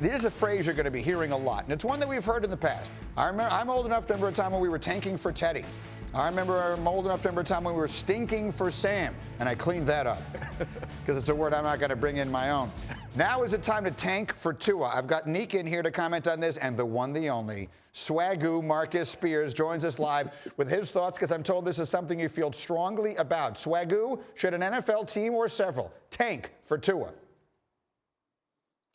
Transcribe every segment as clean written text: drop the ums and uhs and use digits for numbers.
There's a phrase you're going to be hearing a lot, and it's one that we've heard in the past. I'm old enough to remember a time when we were tanking for Teddy. I'm old enough to remember a time when we were stinking for Sam, and I cleaned that up because it's a word I'm not going to bring in my own. Now is it time to tank for Tua. I've got Nick in here to comment on this, and the one, the only, Swagoo Marcus Spears joins us live with his thoughts because I'm told this is something you feel strongly about. Swagoo, should an NFL team or several tank for Tua?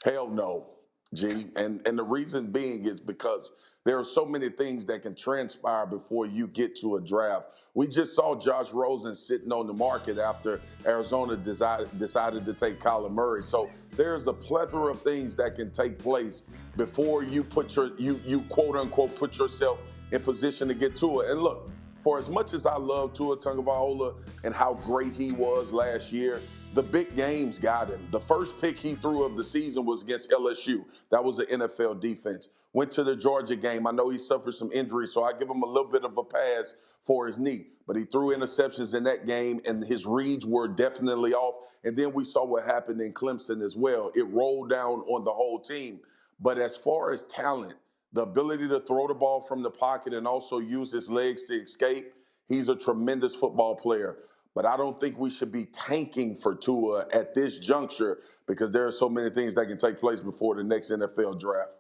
Hell no, G. And the reason being is because there are so many things that can transpire before you get to a draft. We just saw Josh Rosen sitting on the market after Arizona decided to take Kyler Murray. So there's a plethora of things that can take place before you put you quote unquote put yourself in position to get to it. And look, for as much as I love Tua Tagovailoa and how great he was last year, the big games got him. The first pick he threw of the season was against LSU. That was the NFL defense. Went to the Georgia game. I know he suffered some injuries, so I give him a little bit of a pass for his knee. But he threw interceptions in that game, and his reads were definitely off. And then we saw what happened in Clemson as well. It rolled down on the whole team. But as far as talent, the ability to throw the ball from the pocket and also use his legs to escape, he's a tremendous football player. But I don't think we should be tanking for Tua at this juncture because there are so many things that can take place before the next NFL draft.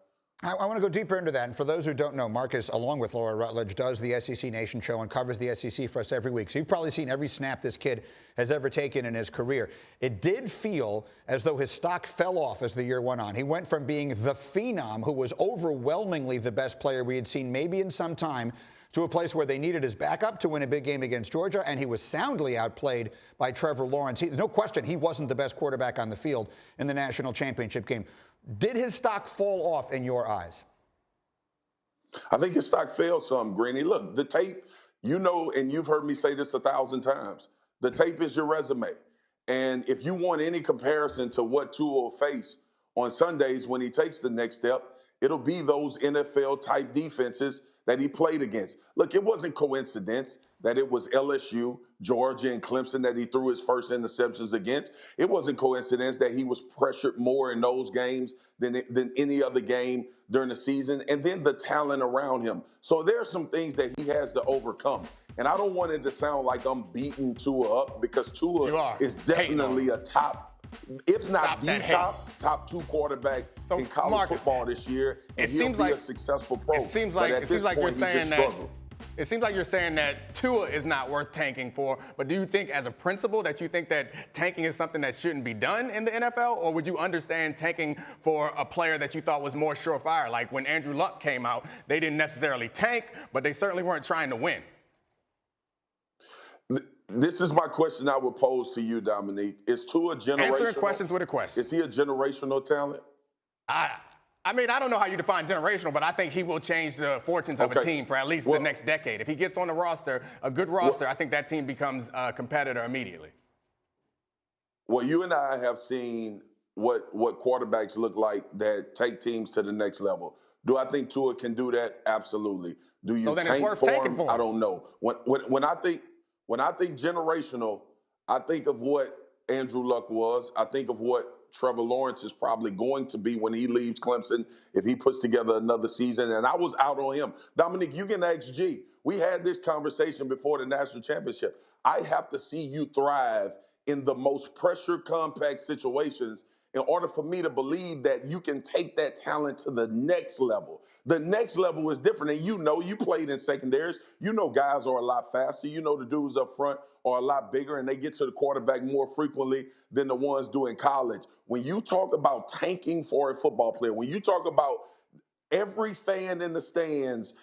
I want to go deeper into that. And for those who don't know, Marcus, along with Laura Rutledge, does the SEC Nation show and covers the SEC for us every week. So you've probably seen every snap this kid has ever taken in his career. It did feel as though his stock fell off as the year went on. He went from being the phenom, who was overwhelmingly the best player we had seen maybe in some time, to a place where they needed his backup to win a big game against Georgia, and he was soundly outplayed by Trevor Lawrence. No question he wasn't the best quarterback on the field in the national championship game. Did his stock fall off in your eyes? I think his stock fell some, Greeny. Look, the tape, you know, and you've heard me say this 1,000 times, the tape is your resume. And if you want any comparison to what Tua will face on Sundays when he takes the next step, it'll be those NFL-type defenses that he played against. Look, it wasn't coincidence that it was LSU, Georgia, and Clemson that he threw his first interceptions against. It wasn't coincidence that he was pressured more in those games than any other game during the season, and then the talent around him. So there are some things that he has to overcome. And I don't want it to sound like I'm beating Tua up because Tua is definitely a top, if not the top two quarterback in college football this year, and he'll be a successful pro. It seems like you're saying that. It seems like you're saying that Tua is not worth tanking for, but do you think as a principle that you think that tanking is something that shouldn't be done in the NFL, or would you understand tanking for a player that you thought was more surefire? Like when Andrew Luck came out, they didn't necessarily tank, but they certainly weren't trying to win. This is my question I would pose to you, Dominique. Is Tua generational? Answering questions with a question. Is he a generational talent? I mean, I don't know how you define generational, but I think he will change the fortunes of a team for at least the next decade. If he gets on the roster, a good roster, I think that team becomes a competitor immediately. Well, you and I have seen what quarterbacks look like that take teams to the next level. Do I think Tua can do that? Absolutely. Do you tank for him? I don't know. When I think generational, I think of what Andrew Luck was. I think of what Trevor Lawrence is probably going to be when he leaves Clemson if he puts together another season. And I was out on him. Dominique, you can ask G. We had this conversation before the national championship. I have to see you thrive in the most pressure compact situations in order for me to believe that you can take that talent to the next level. The next level is different. And you know, you played in secondaries. You know guys are a lot faster. You know the dudes up front are a lot bigger and they get to the quarterback more frequently than the ones do in college. When you talk about tanking for a football player, when you talk about every fan in the stands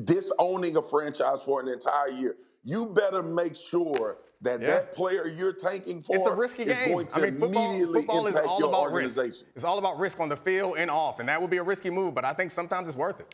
disowning a franchise for an entire year, you better make sure that that player you're tanking for it's a risky game. Is going to immediately impact your organization. It's all about risk on the field and off, and that would be a risky move, but I think sometimes it's worth it.